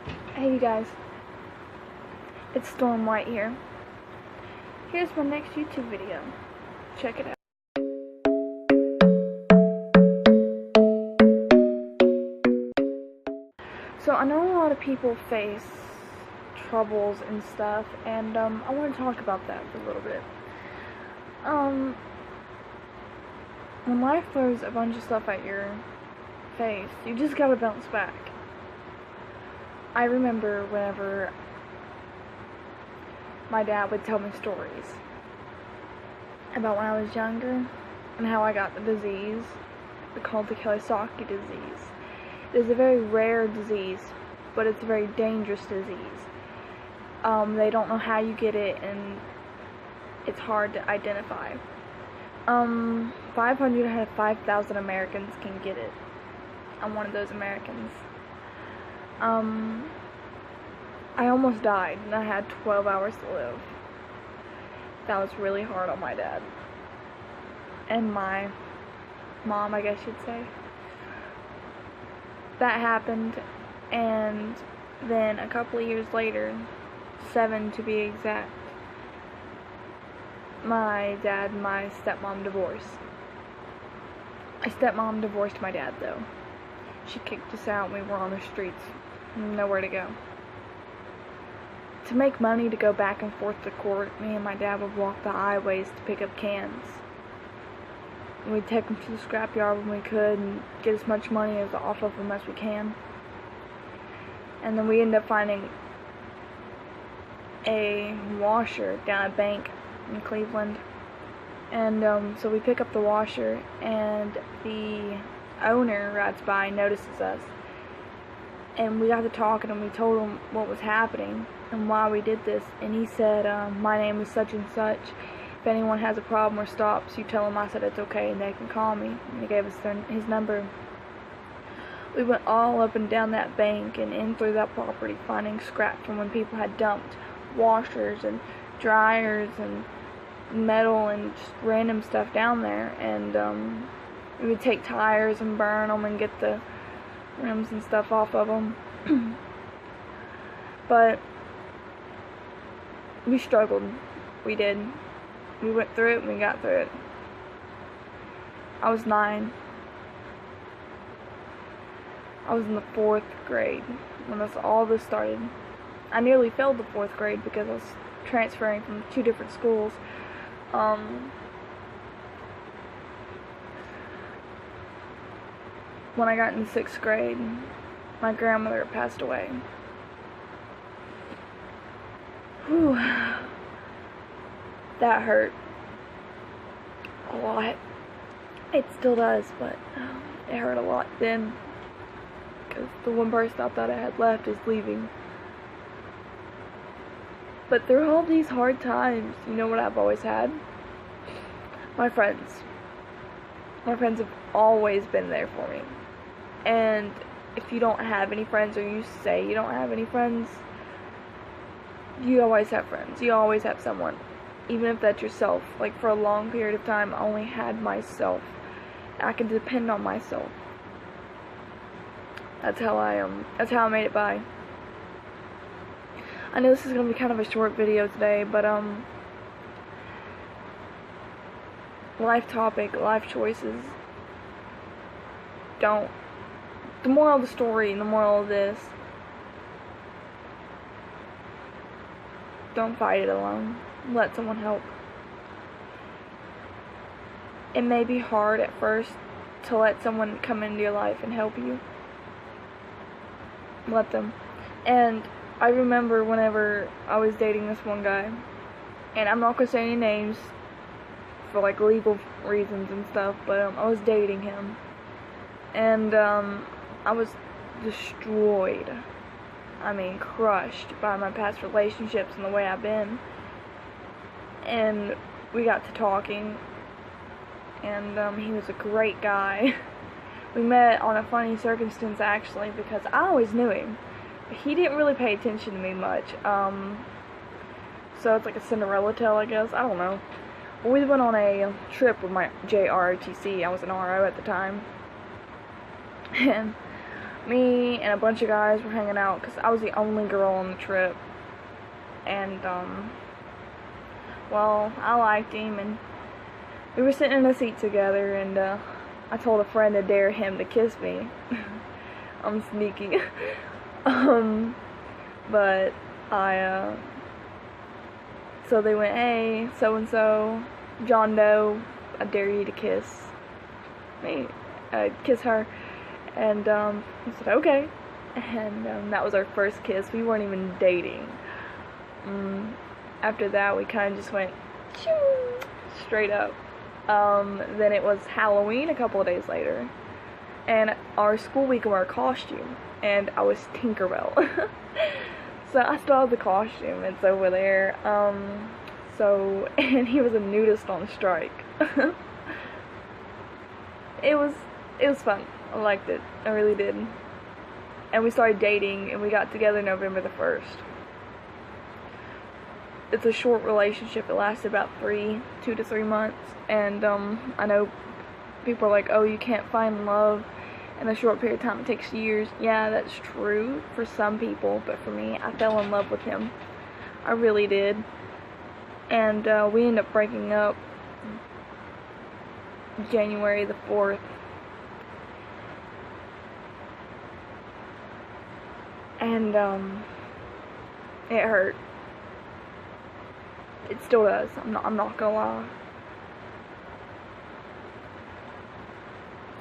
Hey you guys, it's Storm White here. Here's my next YouTube video. Check it out. So I know a lot of people face troubles and stuff, and I want to talk about that for a little bit. When life throws a bunch of stuff at your face, you just gotta bounce back. I remember whenever my dad would tell me stories about when I was younger and how I got the disease called the Kawasaki disease. It is a very rare disease, but it's a very dangerous disease. They don't know how you get it, and it's hard to identify. 500 out of 5,000 Americans can get it. I'm one of those Americans. I almost died, and I had 12 hours to live. That was really hard on my dad. And my mom, I guess you'd say. That happened, and then a couple of years later, 7 to be exact, my dad and my stepmom divorced. My stepmom divorced my dad, though. She kicked us out, and we were on the streets. Nowhere to go. To make money to go back and forth to court, me and my dad would walk the highways to pick up cans. We'd take them to the scrapyard when we could and get as much money off of them as we can. And then we ended up finding a washer down a bank in Cleveland. And so we pick up the washer, and the owner rides by and notices us. And we got to talking, and we told him what was happening and why we did this. And he said, my name is such and such. If anyone has a problem or stops, you tell them I said it's okay and they can call me. And he gave us his number. We went all up and down that bank and in through that property, finding scrap from when people had dumped washers and dryers and metal and just random stuff down there. And we would take tires and burn them and get the rims and stuff off of them. But we struggled. We did. We went through it and we got through it. I was 9. I was in the 4th grade when all this started. I nearly failed the 4th grade because I was transferring from 2 different schools. When I got in 6th grade, my grandmother passed away. Whew. That hurt a lot. It still does, but it hurt a lot then, because the one person I thought I had left is leaving. But through all these hard times, you know what I've always had? My friends. My friends have always been there for me. And if you don't have any friends, or you say you don't have any friends, you always have friends. You always have someone. Even if that's yourself. Like, for a long period of time, I only had myself. I can depend on myself. That's how I made it by. I know this is going to be kind of a short video today, but, life topic, life choices. The moral of the story and the moral of this: don't fight it alone. Let someone help. It may be hard at first to let someone come into your life and help you. Let them. And I remember whenever I was dating this one guy, and I'm not going to say any names for like legal reasons and stuff, but I was dating him, and I was destroyed. I mean, crushed by my past relationships and the way I've been. And we got to talking, and he was a great guy. We met on a funny circumstance, actually, because I always knew him. He didn't really pay attention to me much. So it's like a Cinderella tale, I guess. I don't know. We went on a trip with my JROTC. I was an RO at the time. And me and a bunch of guys were hanging out because I was the only girl on the trip. And, well, I liked him, and we were sitting in a seat together, and, I told a friend to dare him to kiss me. I'm sneaky. But so they went, hey, so-and-so, John Doe, I dare you to kiss me, kiss her. And, I said, okay. And, that was our first kiss. We weren't even dating. After that, we kind of just went straight up. Then it was Halloween a couple of days later, and our school week wore a costume, and I was Tinkerbell. So I still have the costume, it's over there. And he was a nudist on strike. It was fun. I liked it. I really did. And we started dating, and we got together November the 1st. It's a short relationship. It lasted about 2 to 3 months, and I know people are like, oh, you can't find love in a short period of time, it takes years. Yeah, that's true for some people, but for me, I fell in love with him. I really did. And we ended up breaking up January the 4th. And it hurt. It still does. I'm not gonna lie.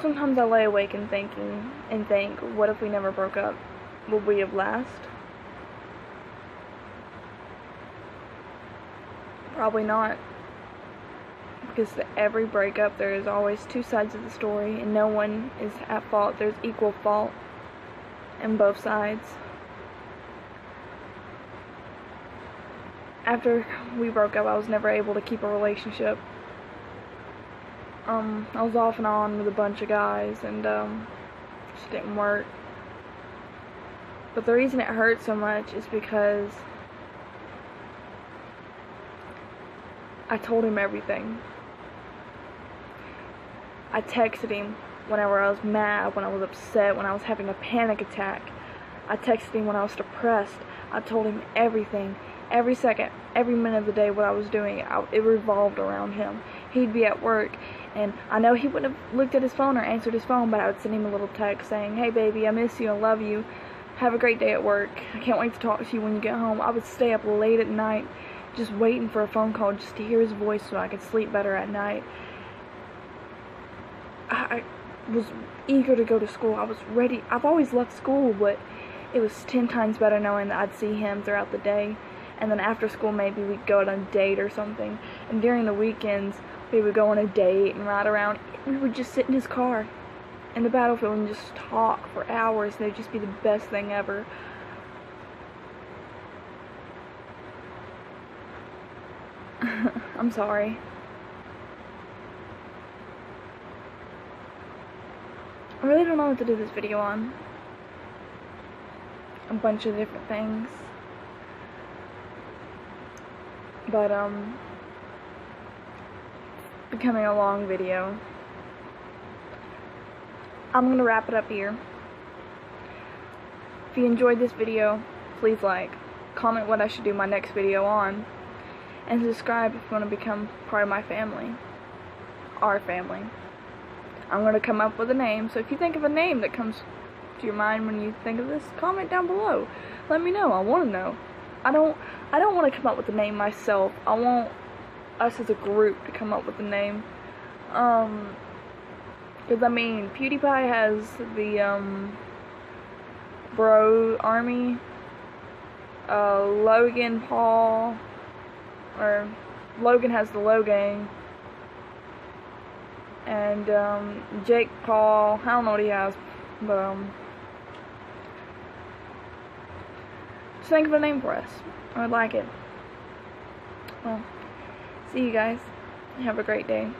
Sometimes I lay awake and think, what if we never broke up? Would we have lasted? Probably not. Because every breakup, there is always two sides of the story, and no one is at fault. There's equal fault in both sides. After we broke up, I was never able to keep a relationship. I was off and on with a bunch of guys, and just didn't work. But the reason it hurt so much is because I told him everything. I texted him whenever I was mad, when I was upset, when I was having a panic attack. I texted him when I was depressed. I told him everything. Every second, every minute of the day, what I was doing, it revolved around him. He'd be at work, and I know he wouldn't have looked at his phone or answered his phone, but I would send him a little text saying, hey baby, I miss you, I love you, have a great day at work, I can't wait to talk to you when you get home. I would stay up late at night just waiting for a phone call just to hear his voice so I could sleep better at night. I was eager to go to school. I was ready. I've always loved school, but it was 10 times better knowing that I'd see him throughout the day. And then after school, maybe we'd go on a date or something. And during the weekends, we would go on a date and ride around. We would just sit in his car in the battlefield and just talk for hours. And it'd just be the best thing ever. I'm sorry. I really don't know what to do this video on. A bunch of different things. But, becoming a long video. I'm gonna wrap it up here. If you enjoyed this video, please like, comment what I should do my next video on, and subscribe if you want to become part of my family. Our family. I'm gonna come up with a name, so if you think of a name that comes to your mind when you think of this, comment down below. Let me know. I want to know. I don't want to come up with a name myself. I want us as a group to come up with a name. Because I mean, PewDiePie has the Bro Army. Logan Paul, or Logan has the Logang. And Jake Paul, I don't know what he has, but just think of a name for us. I would like it. Well, see you guys. Have a great day.